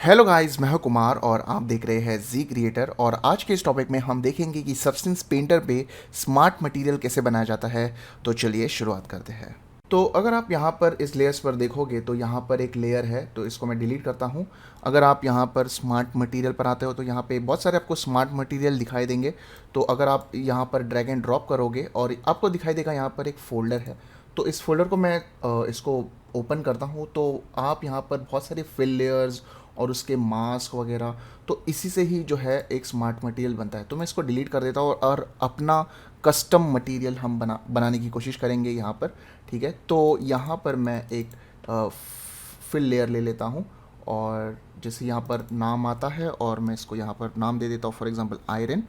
Hello guys, मैं हूं कुमार और आप देख रहे हैं जी क्रिएटर। और आज के इस टॉपिक में हम देखेंगे कि सबस्टेंस पेंटर पे स्मार्ट मटेरियल कैसे बनाया जाता है। तो चलिए शुरुआत करते हैं। तो अगर आप यहाँ पर इस लेयर्स पर देखोगे तो यहाँ पर एक लेयर है, तो इसको मैं डिलीट करता हूँ। अगर आप यहाँ पर स्मार्ट मटेरियल पर आते हो तो यहाँ पे बहुत सारे आपको स्मार्ट मटेरियल दिखाई देंगे। तो अगर आप यहाँ पर ड्रैग एंड ड्रॉप करोगे और आपको दिखाई देगा यहाँ पर एक फ़ोल्डर है। तो इस फोल्डर को मैं इसको ओपन करता हूँ तो आप यहाँ पर बहुत सारे फिल लेयर्स और उसके मास्क वगैरह, तो इसी से ही जो है एक स्मार्ट मटेरियल बनता है। तो मैं इसको डिलीट कर देता हूँ और अपना कस्टम मटेरियल हम बनाने की कोशिश करेंगे यहाँ पर। ठीक है, तो यहाँ पर मैं एक फिल लेयर ले लेता हूँ और जैसे यहाँ पर नाम आता है और मैं इसको यहाँ पर नाम दे देता हूँ, for example iron,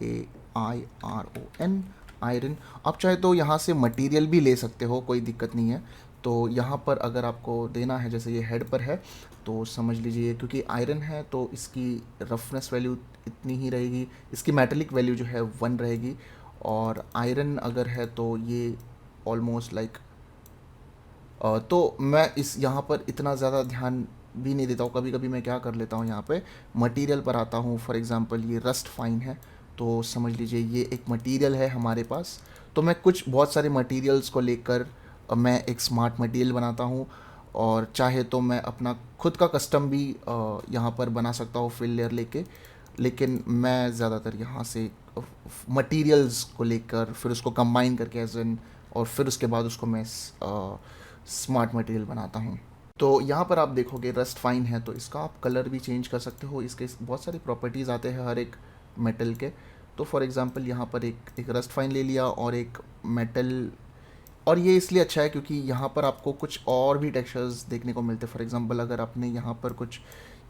AIRON, iron. आप चाहे तो यहाँ से मटेरियल भी ले सकते हो, कोई दिक्कत नहीं है। तो यहाँ पर अगर आपको देना है, जैसे ये हेड पर है, तो समझ लीजिए क्योंकि आयरन है तो इसकी रफनेस वैल्यू इतनी ही रहेगी, इसकी मेटेलिक वैल्यू जो है 1 रहेगी। और आयरन अगर है तो ये ऑलमोस्ट लाइक तो मैं इस यहाँ पर इतना ज़्यादा ध्यान भी नहीं देता हूँ। कभी कभी मैं क्या कर लेता हूँ, यहाँ पे मटेरियल पर आता हूँ। फॉर एग्जांपल ये रस्ट फाइन है, तो समझ लीजिए ये एक मटेरियल है हमारे पास। तो मैं कुछ बहुत सारे मटेरियल्स को लेकर मैं एक स्मार्ट मटेरियल बनाता हूँ। और चाहे तो मैं अपना खुद का कस्टम भी यहाँ पर बना सकता हूँ फिल लेयर लेके। लेकिन मैं ज़्यादातर यहाँ से मटेरियल्स को लेकर फिर उसको कंबाइन करके एज एन, और फिर उसके बाद उसको मैं स्मार्ट मटेरियल बनाता हूँ। तो यहाँ पर आप देखोगे रस्ट फाइन है, तो इसका आप कलर भी चेंज कर सकते हो। इसके बहुत सारी प्रॉपर्टीज़ आते हैं हर एक मेटल के। तो फॉर एग्जांपल यहाँ पर एक रस्ट फाइन ले लिया और एक मेटल। और ये इसलिए अच्छा है क्योंकि यहाँ पर आपको कुछ और भी टेक्सचर्स देखने को मिलते हैं। फॉर एग्जांपल अगर आपने यहाँ पर कुछ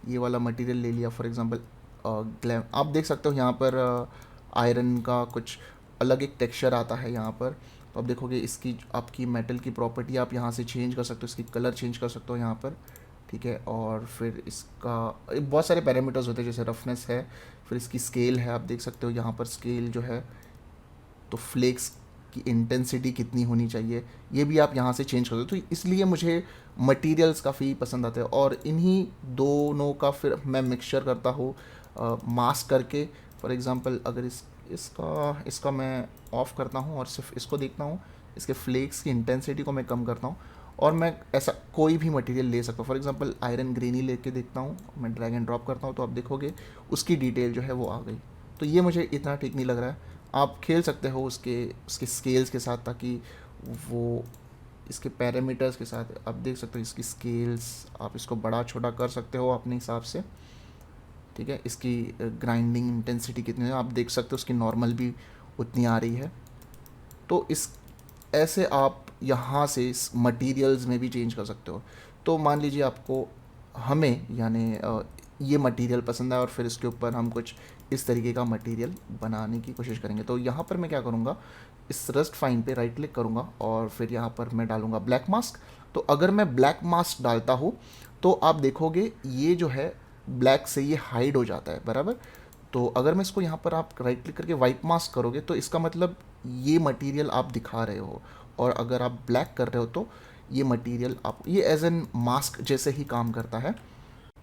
ये वाला मटेरियल ले लिया, फॉर एग्जांपल ग्लैम, आप देख सकते हो यहाँ पर आयरन का कुछ अलग एक टेक्सचर आता है यहाँ पर। तो आप देखोगे इसकी आपकी मेटल की प्रॉपर्टी आप यहाँ से चेंज कर सकते हो, इसकी कलर चेंज कर सकते हो यहाँ पर। ठीक है, और फिर इसका बहुत सारे पैरामीटर्स होते हैं, जैसे रफनेस है, फिर इसकी स्केल है, आप देख सकते हो यहाँ पर स्केल जो है। तो फ्लेक्स की इंटेंसिटी कितनी होनी चाहिए ये भी आप यहाँ से चेंज कर दो। तो इसलिए मुझे मटेरियल्स काफ़ी पसंद आते हैं और इन्हीं दोनों का फिर मैं मिक्सचर करता हूँ मास्क करके। फॉर एग्जांपल अगर इसका इसका मैं ऑफ़ करता हूँ और सिर्फ इसको देखता हूँ, इसके फ्लेक्स की इंटेंसिटी को मैं कम करता हूँ और मैं ऐसा कोई भी मटेरियल ले सकता हूँ। फॉर एग्जांपल आयरन ग्रेनी लेके देखता हूँ, मैं ड्रैग एंड ड्रॉप करता हूँ तो आप देखोगे उसकी डिटेल जो है वो आ गई। तो ये मुझे इतना ठीक नहीं लग रहा है। आप खेल सकते हो उसके उसके स्केल्स के साथ, ताकि वो इसके पैरामीटर्स के साथ आप देख सकते हो इसकी स्केल्स, आप इसको बड़ा छोटा कर सकते हो अपने हिसाब से। ठीक है, इसकी ग्राइंडिंग इंटेंसिटी कितनी है आप देख सकते हो, उसकी नॉर्मल भी उतनी आ रही है। तो इस ऐसे आप यहाँ से इस मटेरियल्स में भी चेंज कर सकते हो। तो मान लीजिए आपको हमें यानी ये मटेरियल पसंद है और फिर इसके ऊपर हम कुछ इस तरीके का मटेरियल बनाने की कोशिश करेंगे। तो यहाँ पर मैं क्या करूँगा, इस रस्ट फाइन पे राइट क्लिक करूँगा और फिर यहाँ पर मैं डालूँगा ब्लैक मास्क। तो अगर मैं ब्लैक मास्क डालता हूँ तो आप देखोगे ये जो है ब्लैक से ये हाइड हो जाता है, बराबर। तो अगर मैं इसको यहाँ पर आप राइट क्लिक करके वाइट मास्क करोगे तो इसका मतलब ये मटेरियल आप दिखा रहे हो, और अगर आप ब्लैक कर रहे हो तो ये मटेरियल आप ये एज एन मास्क जैसे ही काम करता है।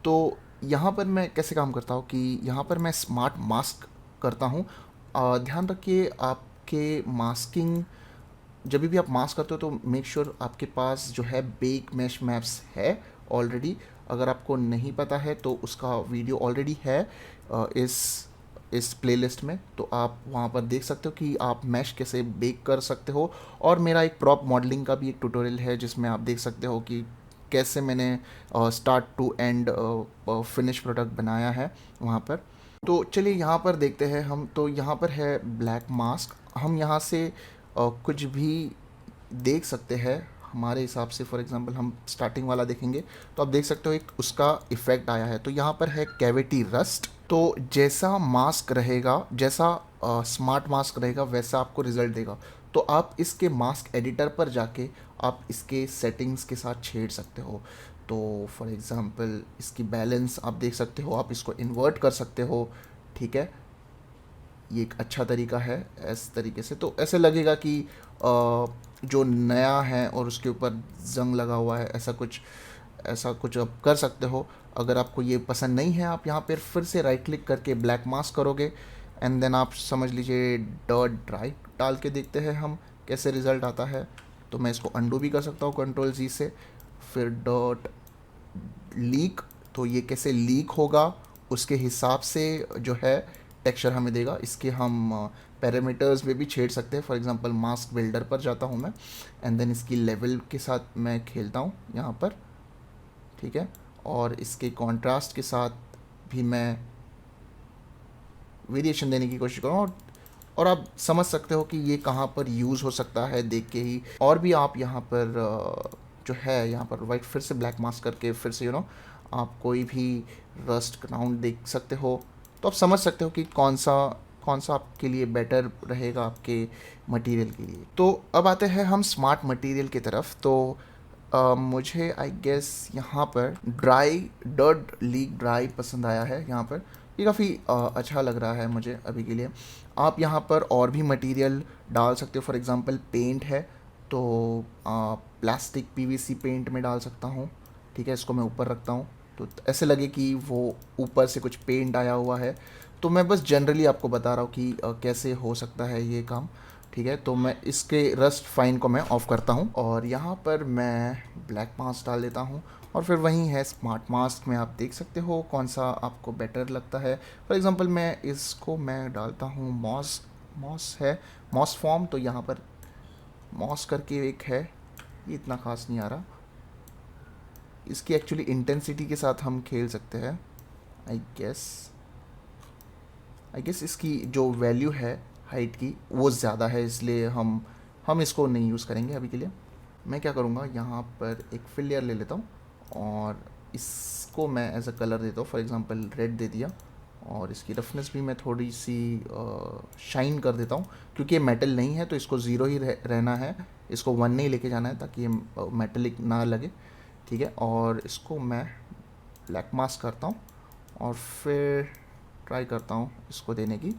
तो यहाँ पर मैं कैसे काम करता हूँ कि यहाँ पर मैं स्मार्ट मास्क करता हूँ। ध्यान रखिए आपके मास्किंग जब भी आप मास्क करते हो तो मेक श्योर आपके पास जो है बेक मैश मैप्स है ऑलरेडी। अगर आपको नहीं पता है तो उसका वीडियो ऑलरेडी है इस प्लेलिस्ट में, तो आप वहाँ पर देख सकते हो कि आप मैश कैसे बेक कर सकते हो। और मेरा एक प्रॉप मॉडलिंग का भी एक ट्यूटोरियल है जिसमें आप देख सकते हो कि कैसे मैंने start to end finish product बनाया है वहाँ पर। तो चलिए यहाँ पर देखते हैं हम। तो यहाँ पर है ब्लैक मास्क, हम यहाँ से कुछ भी देख सकते हैं हमारे हिसाब से। फॉर एग्जांपल हम स्टार्टिंग वाला देखेंगे तो आप देख सकते हो एक उसका इफ़ेक्ट आया है। तो यहाँ पर है कैविटी रस्ट। तो जैसा मास्क रहेगा, जैसा स्मार्ट मास्क रहेगा वैसा आपको रिजल्ट देगा। तो आप इसके मास्क एडिटर पर जाके आप इसके सेटिंग्स के साथ छेड़ सकते हो। तो फॉर एग्ज़ाम्पल इसकी बैलेंस आप देख सकते हो, आप इसको इन्वर्ट कर सकते हो। ठीक है, ये एक अच्छा तरीका है इस तरीके से। तो ऐसे लगेगा कि जो नया है और उसके ऊपर जंग लगा हुआ है, ऐसा कुछ आप कर सकते हो। अगर आपको ये पसंद नहीं है, आप यहाँ पर फिर से राइट क्लिक करके ब्लैक मास्क करोगे एंड देन आप समझ लीजिए डॉट ड्राई डाल के देखते हैं हम कैसे रिज़ल्ट आता है। तो मैं इसको अंडू भी कर सकता हूँ कंट्रोल जी से। फिर डॉट लीक, तो ये कैसे लीक होगा उसके हिसाब से जो है टेक्सचर हमें देगा। इसके हम पैरामीटर्स में भी छेड़ सकते हैं। फॉर एग्जांपल मास्क बिल्डर पर जाता हूँ मैं एंड देन इसकी लेवल के साथ मैं खेलता हूँ यहाँ पर, ठीक है। और इसके कॉन्ट्रास्ट के साथ भी मैं वेरिएशन देने की कोशिश करूँ और आप समझ सकते हो कि ये कहाँ पर यूज़ हो सकता है देख के ही। और भी आप यहाँ पर जो है यहाँ पर वाइट फिर से ब्लैक मास्क करके फिर से आप कोई भी रस्ट ग्राउंड देख सकते हो, तो आप समझ सकते हो कि कौन सा आपके लिए बेटर रहेगा आपके मटेरियल के लिए। तो अब आते हैं हम स्मार्ट मटेरियल की तरफ। तो मुझे आई गेस यहाँ पर ड्राई डॉट लीक ड्राई पसंद आया है। यहाँ पर ये काफ़ी अच्छा लग रहा है मुझे अभी के लिए। आप यहाँ पर और भी मटेरियल डाल सकते हो। फॉर एग्ज़ाम्पल पेंट है तो प्लास्टिक पीवीसी पेंट में डाल सकता हूँ, ठीक है। इसको मैं ऊपर रखता हूँ तो ऐसे लगे कि वो ऊपर से कुछ पेंट आया हुआ है। तो मैं बस जनरली आपको बता रहा हूँ कि कैसे हो सकता है ये काम, ठीक है। तो मैं इसके रस्ट फाइन को मैं ऑफ़ करता हूँ और यहाँ पर मैं ब्लैक मास्क डाल देता हूँ और फिर वहीं है स्मार्ट मास्क में आप देख सकते हो कौन सा आपको बेटर लगता है। फॉर एग्ज़ाम्पल मैं डालता हूँ मॉस है मॉस फॉर्म। तो यहाँ पर मॉस करके एक है, ये इतना ख़ास नहीं आ रहा। इसकी एक्चुअली इंटेंसिटी के साथ हम खेल सकते हैं। आई गेस इसकी जो वैल्यू है हाइट की वो ज़्यादा है, इसलिए हम इसको नहीं यूज़ करेंगे अभी के लिए। मैं क्या करूँगा, यहाँ पर एक फिल लेयर ले लेता हूँ और इसको मैं एज अ कलर देता हूँ। फॉर एग्ज़ाम्पल रेड दे दिया और इसकी रफनेस भी मैं थोड़ी सी शाइन कर देता हूँ, क्योंकि ये मेटल नहीं है तो इसको ज़ीरो ही रहना है, इसको 1 नहीं लेके जाना है ताकि ये मेटलिक ना लगे, ठीक है। और इसको मैं ब्लैक मास्क करता हूँ और फिर ट्राई करता हूँ इसको देने की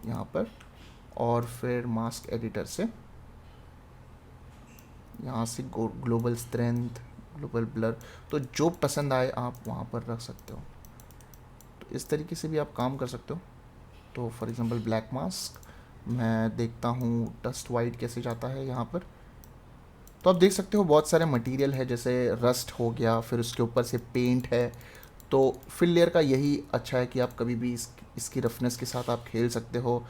यहाँ पर, और फिर मास्क एडिटर से यहाँ से ग्लोबल स्ट्रेंथ, ग्लोबल ब्लर, तो जो पसंद आए आप वहाँ पर रख सकते हो। तो इस तरीके से भी आप काम कर सकते हो। तो फॉर एग्ज़ाम्पल ब्लैक मास्क मैं देखता हूँ डस्ट वाइट कैसे जाता है यहाँ पर। तो आप देख सकते हो बहुत सारे मटेरियल है, जैसे रस्ट हो गया, फिर उसके ऊपर से पेंट है। तो फिल लेयर का यही अच्छा है कि आप कभी भी इसकी रफनेस के साथ आप खेल सकते हो,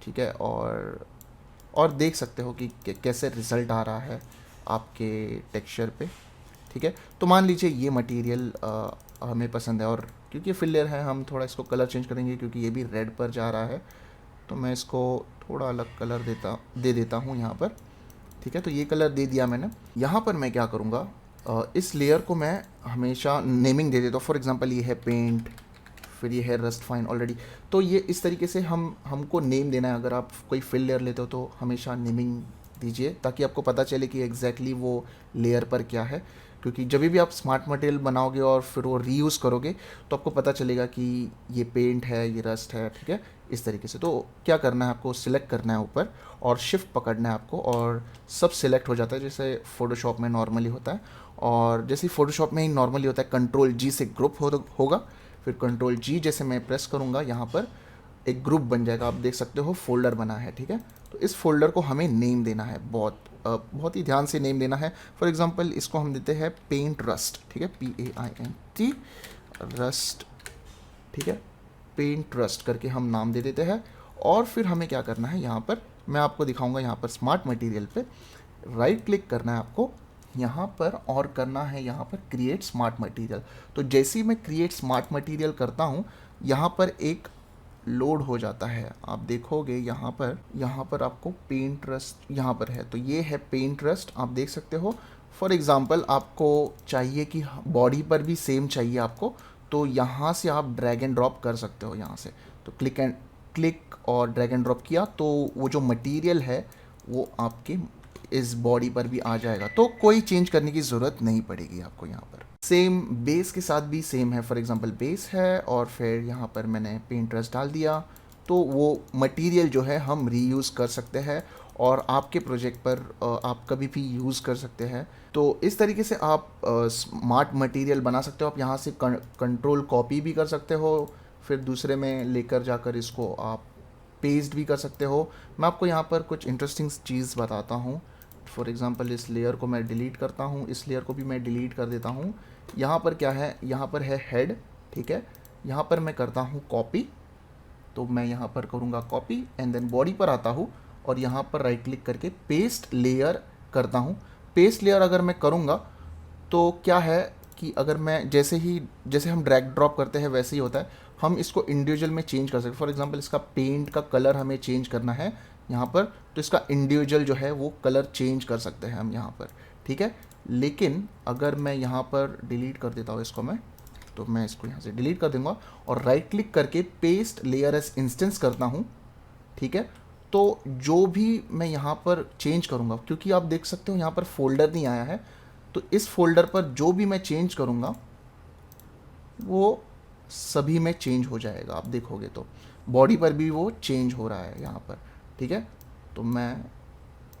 ठीक है। और देख सकते हो कि कैसे रिज़ल्ट आ रहा है आपके टेक्सचर पे, ठीक है। तो मान लीजिए ये मटेरियल हमें पसंद है और क्योंकि फिल लेयर है हम थोड़ा इसको कलर चेंज करेंगे, क्योंकि ये भी रेड पर जा रहा है। तो मैं इसको थोड़ा अलग कलर दे देता हूँ यहाँ पर, ठीक है। तो ये कलर दे दिया मैंने। यहाँ पर मैं क्या करूँगा, इस लेयर को मैं हमेशा नेमिंग दे देता हूँ। फॉर एग्ज़ाम्पल ये है पेंट, फिर ये है रस्ट फाइन ऑलरेडी। तो ये इस तरीके से हमको नेम देना है। अगर आप कोई फिल लेयर लेते हो तो हमेशा नेमिंग दीजिए ताकि आपको पता चले कि एग्जैक्टली वो लेयर पर क्या है, क्योंकि जब भी आप स्मार्ट मटेरियल बनाओगे और फिर वो रीयूज़ करोगे तो आपको पता चलेगा कि ये पेंट है, ये रस्ट है, ठीक है, इस तरीके से। तो क्या करना है, आपको सिलेक्ट करना है ऊपर और शिफ्ट पकड़ना है आपको और सब सिलेक्ट हो जाता है, जैसे फ़ोटोशॉप में नॉर्मली होता है। और जैसे फ़ोटोशॉप में ही नॉर्मली होता है, कंट्रोल जी से ग्रुप होगा, फिर कंट्रोल जी जैसे मैं प्रेस करूँगा यहाँ पर एक ग्रुप बन जाएगा। आप देख सकते हो फोल्डर बना है, ठीक है। तो इस फोल्डर को हमें नेम देना है, बहुत ही ध्यान से नेम देना है। फॉर एग्जांपल इसको हम देते हैं पेंट रस्ट, ठीक है, PAINT रस्ट, ठीक है, पेंट रस्ट करके हम नाम दे देते हैं। और फिर हमें क्या करना है, यहाँ पर मैं आपको दिखाऊंगा, यहाँ पर स्मार्ट मटेरियल पे राइट क्लिक करना है आपको यहाँ पर और करना है यहाँ पर क्रिएट स्मार्ट मटेरियल। तो जैसे ही मैं क्रिएट स्मार्ट मटेरियल करता हूँ यहाँ पर एक लोड हो जाता है। आप देखोगे यहाँ पर आपको पेंट रस्ट यहाँ पर है, तो ये है पेंट रस्ट, आप देख सकते हो। फॉर एग्ज़ाम्पल आपको चाहिए कि बॉडी पर भी सेम चाहिए आपको, तो यहाँ से आप ड्रैग एंड ड्रॉप कर सकते हो। यहाँ से तो क्लिक और ड्रैग एंड ड्रॉप किया तो वो जो मटेरियल है वो आपके इस बॉडी पर भी आ जाएगा, तो कोई चेंज करने की ज़रूरत नहीं पड़ेगी आपको। यहाँ पर सेम बेस के साथ भी सेम है। फॉर एग्जांपल बेस है और फिर यहाँ पर मैंने पेंट रस्ट डाल दिया, तो वो मटेरियल जो है हम रीयूज़ कर सकते हैं और आपके प्रोजेक्ट पर आप कभी भी यूज़ कर सकते हैं। तो इस तरीके से आप स्मार्ट मटेरियल बना सकते हो। आप यहाँ से कंट्रोल कॉपी भी कर सकते हो, फिर दूसरे में लेकर जाकर इसको आप पेस्ट भी कर सकते हो। मैं आपको यहाँ पर कुछ इंटरेस्टिंग चीज़ बताता हूँ। फॉर एग्ज़ाम्पल इस लेयर को मैं डिलीट करता हूँ, इस लेयर को भी मैं डिलीट कर देता हूँ। यहाँ पर क्या है, यहाँ पर है हेड, ठीक है। यहाँ पर मैं करता हूँ कॉपी, तो मैं यहाँ पर करूँगा कॉपी एंड देन बॉडी पर आता हूँ और यहाँ पर राइट क्लिक करके पेस्ट लेयर करता हूँ। पेस्ट लेयर अगर मैं करूँगा तो क्या है कि अगर मैं जैसे हम ड्रैग ड्रॉप करते हैं वैसे ही होता है। हम इसको इंडिविजुअल में चेंज कर सकते हैं। फॉर एग्जांपल इसका पेंट का कलर हमें चेंज करना है यहाँ पर, तो इसका इंडिविजुअल जो है वो कलर चेंज कर सकते हैं हम यहाँ पर, ठीक है। लेकिन अगर मैं यहाँ पर डिलीट कर देता हूँ इसको मैं, तो मैं इसको यहाँ से डिलीट कर दूंगा और राइट क्लिक करके पेस्ट लेयर एज इंस्टेंस करता हूँ, ठीक है। तो जो भी मैं यहाँ पर चेंज करूँगा, क्योंकि आप देख सकते हो यहाँ पर फोल्डर नहीं आया है, तो इस फोल्डर पर जो भी मैं चेंज करूँगा वो सभी में चेंज हो जाएगा। आप देखोगे तो बॉडी पर भी वो चेंज हो रहा है यहाँ पर, ठीक है। तो मैं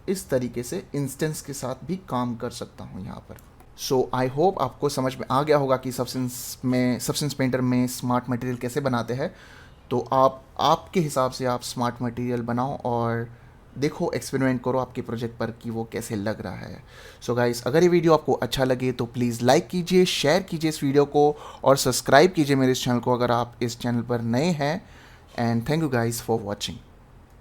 इस तरीके से इंस्टेंस के साथ भी काम कर सकता हूँ यहाँ पर। सो आई होप आपको समझ में आ गया होगा कि सबस्टेंस पेंटर में स्मार्ट मटेरियल कैसे बनाते हैं। तो आप आपके हिसाब से आप स्मार्ट मटेरियल बनाओ और देखो, एक्सपेरिमेंट करो आपके प्रोजेक्ट पर कि वो कैसे लग रहा है। सो गाइस, अगर ये वीडियो आपको अच्छा लगे तो प्लीज़ लाइक कीजिए, शेयर कीजिए इस वीडियो को और सब्सक्राइब कीजिए मेरे इस चैनल को अगर आप इस चैनल पर नए हैं। And thank you guys for watching.